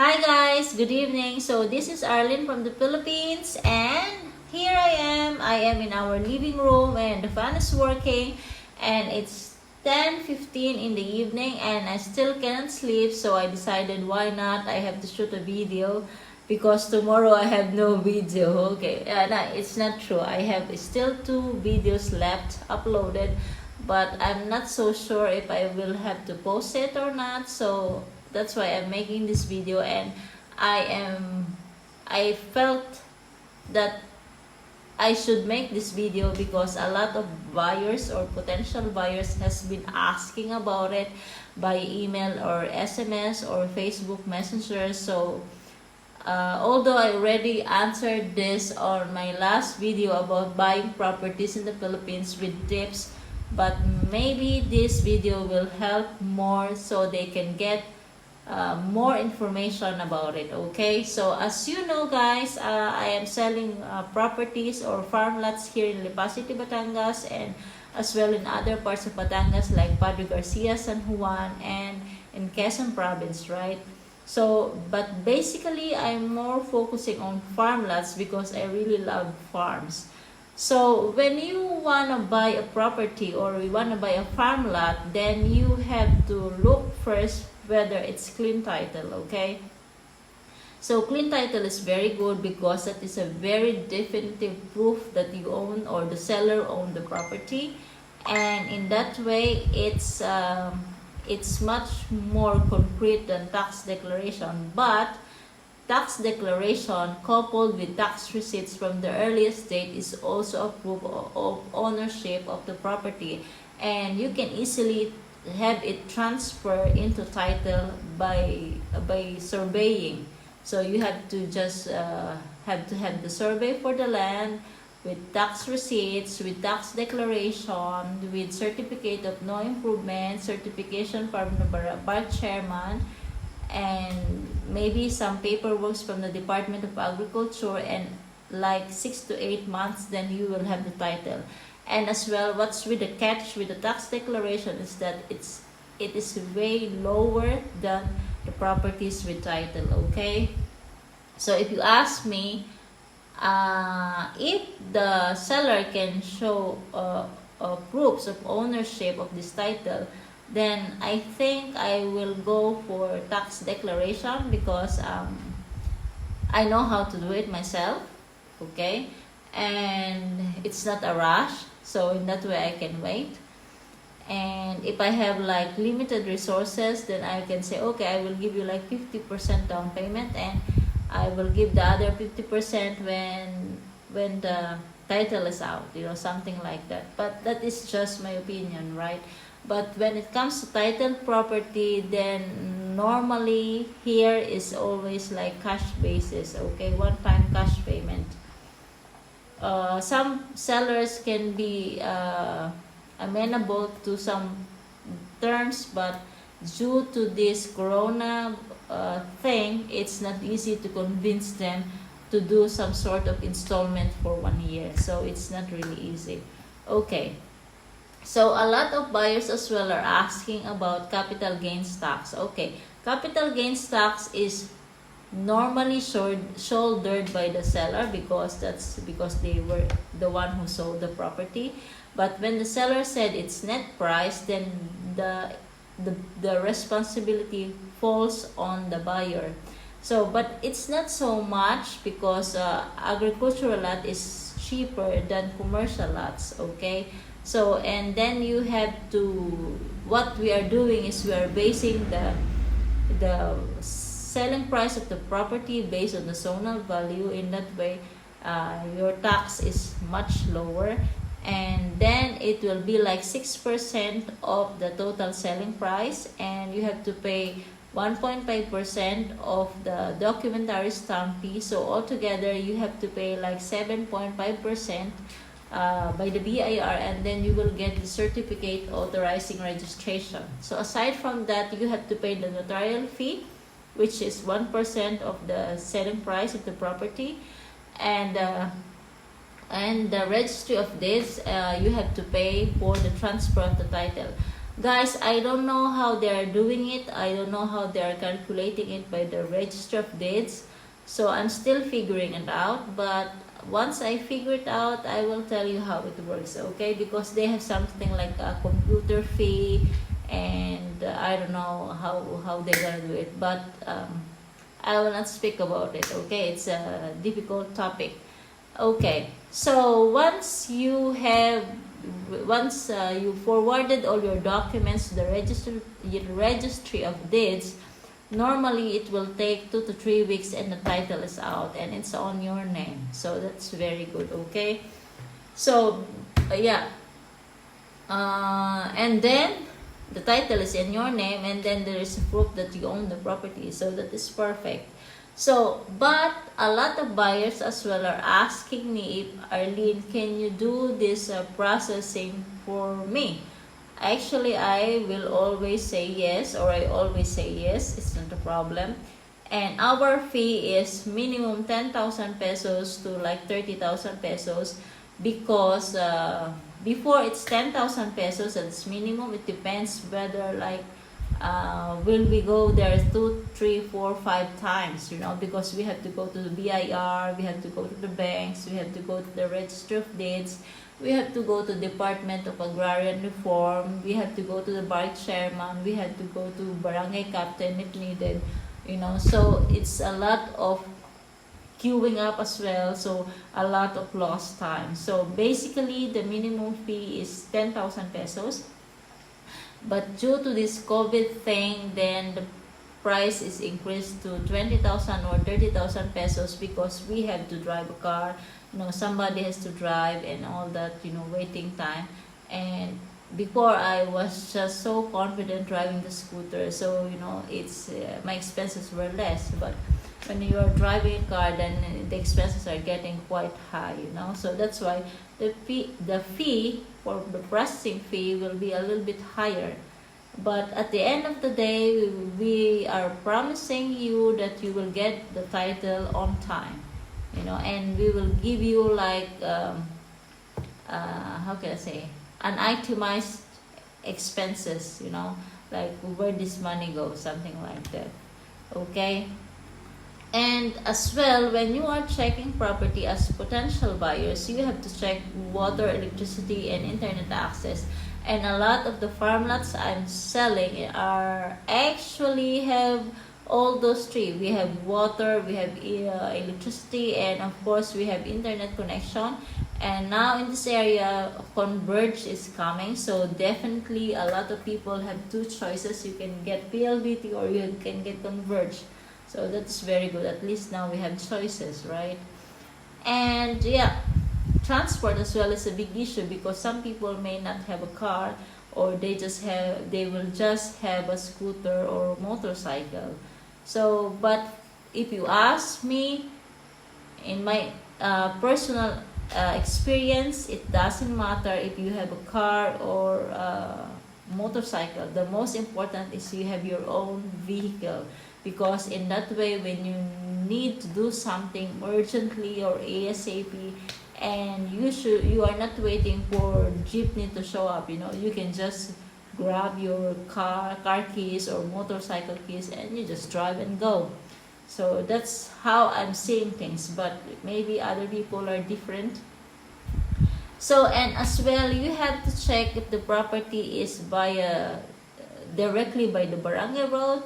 Hi guys, good evening. So this is Arlene from the Philippines and here I am. I am in our living room and the fan is working and it's 10:15 in the evening and I still can't sleep, so I decided why not, I have to shoot a video because tomorrow I have no video. Okay, no, it's not true. I have still 2 videos left uploaded, but I'm not so sure if I will have to post it or not, so that's why I'm making this video. And I felt that I should make this video because a lot of buyers or potential buyers has been asking about it by email or SMS or Facebook Messenger. So although I already answered this on my last video about buying properties in the Philippines with tips, but maybe this video will help more so they can get more information about it. Okay, so as you know guys, I am selling properties or farm lots here in Lipa City, Batangas, and as well in other parts of Batangas like Padre Garcia, San Juan, and in Quezon province, right? So but basically I'm more focusing on farm lots because I really love farms. So when you want to buy a property or you want to buy a farm lot, then you have to look first whether it's clean title. Okay, so clean title is very good because that is a very definitive proof that you own or the seller owned the property, and in that way it's much more concrete than tax declaration. But tax declaration coupled with tax receipts from the earliest date is also a proof of ownership of the property, and you can easily have it transfer into title by surveying. So you have to just have the survey for the land with tax receipts, with tax declaration, with certificate of no improvement, certification from the bar chairman, and maybe some paperwork from the Department of Agriculture, and like 6 to 8 months then you will have the title. And as well, what's with the catch with the tax declaration is that it is way lower than the properties with title. Okay, so if you ask me, if the seller can show proofs of ownership of this title, then I think I will go for tax declaration because I know how to do it myself. Okay, and it's not a rush, so in that way I can wait. And if I have like limited resources, then I can say, okay, I will give you like 50% down payment and I will give the other 50% when the title is out, you know, something like that. But that is just my opinion, right? But when it comes to title property, then normally here is always like cash basis. Okay, one-time cash payment. Some sellers can be amenable to some terms, but due to this corona thing, it's not easy to convince them to do some sort of installment for 1 year, so it's not really easy. Okay, so a lot of buyers as well are asking about capital gains tax. Okay, capital gains tax is normally shouldered by the seller because they were the one who sold the property. But when the seller said it's net price, then the responsibility falls on the buyer. So but it's not so much because agricultural lot is cheaper than commercial lots. Okay, so and then you have to, what we are doing is we are basing the selling price of the property based on the zonal value. In that way your tax is much lower, and then it will be like 6% of the total selling price, and you have to pay 1.5% of the documentary stamp fee. So altogether you have to pay like 7.5% by the BIR, and then you will get the certificate authorizing registration. So aside from that, you have to pay the notarial fee, which is 1% of the selling price of the property, and the Registry of Deeds, you have to pay for the transfer of the title. Guys, I don't know how they're doing it. I don't know how they're calculating it by the Registry of Deeds. So I'm still figuring it out. But once I figure it out, I will tell you how it works, okay? Because they have something like a computer fee, and I don't know how they're gonna do it. But I will not speak about it, okay? It's a difficult topic. Okay, so once you forwarded all your documents to the registry of deeds, normally it will take 2 to 3 weeks and the title is out and it's on your name. So that's very good, okay? So yeah, and then the title is in your name, and then there is a proof that you own the property. So that is perfect. So, but a lot of buyers as well are asking me, if Arlene, can you do this processing for me? Actually, I will always say yes, or I always say yes. It's not a problem. And our fee is minimum 10,000 pesos to like 30,000 pesos, because before it's 10,000 pesos, that's minimum. It depends whether like will we go there 2, 3, 4, 5 times, you know, because we have to go to the BIR, we have to go to the banks, we have to go to the Registry of Deeds, we have to go to Department of Agrarian Reform, we have to go to the Barangay Chairman, we have to go to Barangay Captain if needed, you know. So it's a lot of queuing up as well, so a lot of lost time. So basically the minimum fee is 10,000 pesos. But due to this COVID thing, then the price is increased to 20,000 or 30,000 pesos, because we have to drive a car, you know, somebody has to drive and all that, you know, waiting time. And before I was just so confident driving the scooter, so you know, it's my expenses were less. But when you are driving a car, then the expenses are getting quite high, you know. So that's why the fee for the processing fee will be a little bit higher. But at the end of the day, we are promising you that you will get the title on time, you know, and we will give you like how can I say, an itemized expenses, you know, like where this money goes, something like that, okay? And as well, when you are checking property as potential buyers, you have to check water, electricity, and internet access. And a lot of the farm lots I'm selling are actually have all those three. We have water, we have electricity, and of course we have internet connection. And now in this area, Converge is coming, so definitely a lot of people have two choices. You can get PLDT or you can get Converge. So that's very good. At least now we have choices, right? And yeah, transport as well is a big issue, because some people may not have a car, or they will just have a scooter or motorcycle. So, but if you ask me, in my personal experience, it doesn't matter if you have a car or motorcycle. The most important is you have your own vehicle, because in that way, when you need to do something urgently or ASAP, and you are not waiting for jeepney to show up, you know, you can just grab your car keys or motorcycle keys and you just drive and go. So that's how I'm seeing things, but maybe other people are different. So, and as well, you have to check if the property is directly by the barangay road,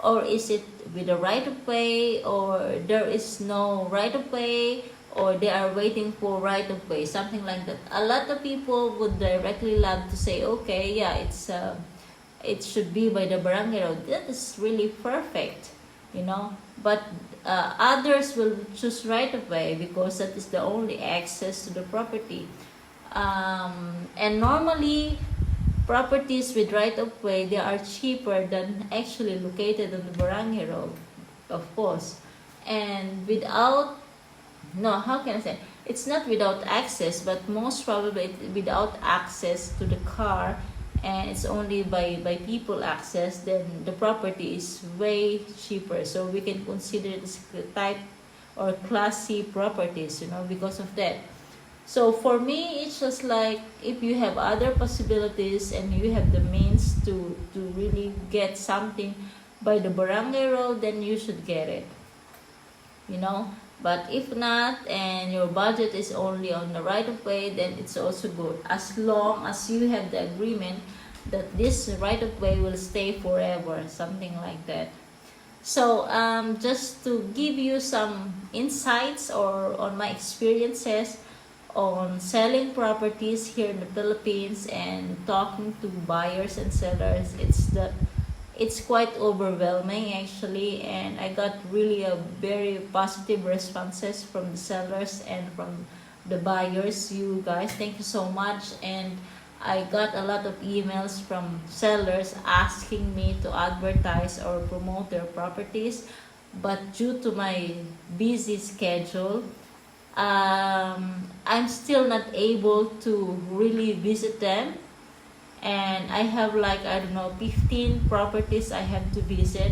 or is it with a right of way, or there is no right of way, or they are waiting for right of way, something like that. A lot of people would directly love to say, okay, yeah, it should be by the barangay road. That is really perfect, you know. But others will choose right of way because that is the only access to the property. And normally, properties with right of way, they are cheaper than actually located on the barangay road, of course. And how can I say? It's not without access, but most probably without access to the car, and it's only by people access, then the property is way cheaper. So we can consider this type or class C properties, you know, because of that. So for me, it's just like if you have other possibilities and you have the means to really get something by the barangay road, then you should get it, you know. But if not, and your budget is only on the right of way, then it's also good, as long as you have the agreement that this right of way will stay forever, something like that. So just to give you some insights or on my experiences on selling properties here in the Philippines and talking to buyers and sellers, it's quite overwhelming actually, and I got really a very positive responses from the sellers and from the buyers. You guys, thank you so much. And I got a lot of emails from sellers asking me to advertise or promote their properties, but due to my busy schedule, I'm still not able to really visit them. And I have like, I don't know, 15 properties I have to visit,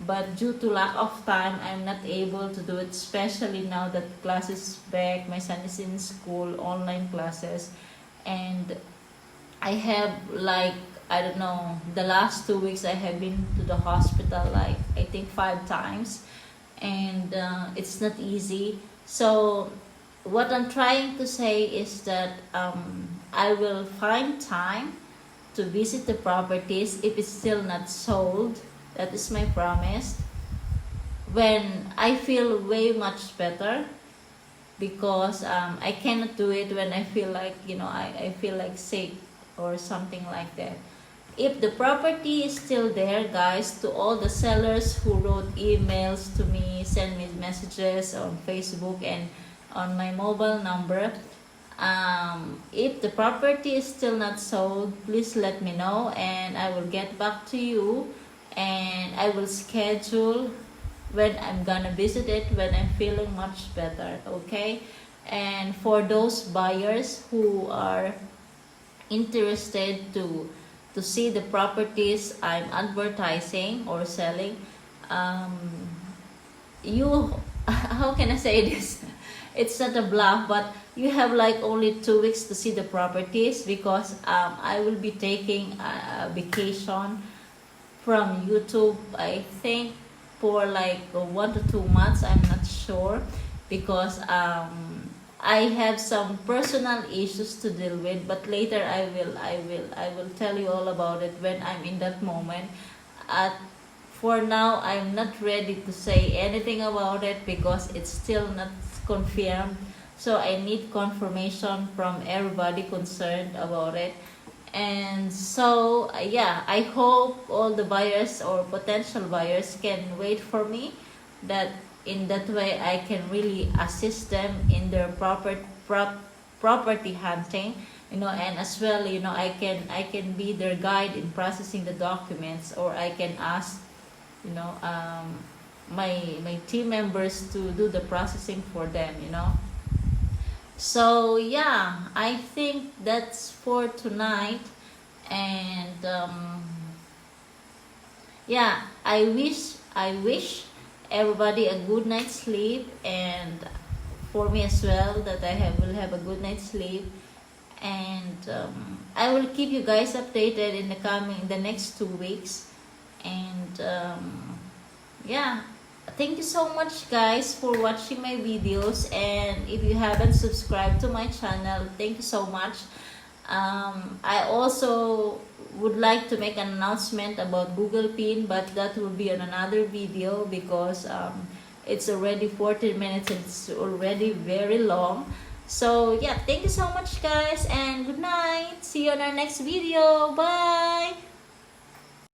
but due to lack of time, I'm not able to do it, especially now that classes is back, my son is in school, online classes, and I have like, I don't know, the last 2 weeks I have been to the hospital like I think 5 times, and it's not easy. So what I'm trying to say is that I will find time to visit the properties if it's still not sold. That is my promise. When I feel way much better, because I cannot do it when I feel like, you know, I feel like sick or something like that. If the property is still there, guys, to all the sellers who wrote emails to me, send me messages on Facebook and on my mobile number, if the property is still not sold, please let me know and I will get back to you, and I will schedule when I'm gonna visit it when I'm feeling much better, okay? And for those buyers who are interested to see the properties I'm advertising or selling, you how can I say this? It's not a bluff, but you have like only 2 weeks to see the properties, because I will be taking a vacation from YouTube, I think for like 1 to 2 months, I'm not sure, because I have some personal issues to deal with, but later I will tell you all about it when I'm in that moment. For now, I'm not ready to say anything about it because it's still not confirmed. So I need confirmation from everybody concerned about it. And so yeah, I hope all the buyers or potential buyers can wait for me, that in that way I can really assist them in their property hunting, you know. And as well, you know, I can be their guide in processing the documents, or I can ask, you know, my team members to do the processing for them, you know. So yeah, I think that's for tonight. And yeah, I wish everybody a good night's sleep, and for me as well, that will have a good night's sleep. And I will keep you guys updated in the next 2 weeks. And yeah, thank you so much, guys, for watching my videos. And if you haven't subscribed to my channel, thank you so much. I also would like to make an announcement about Google Pin, but that will be on another video, because it's already 14 minutes and it's already very long. So yeah, thank you so much, guys, and good night. See you on our next video. Bye.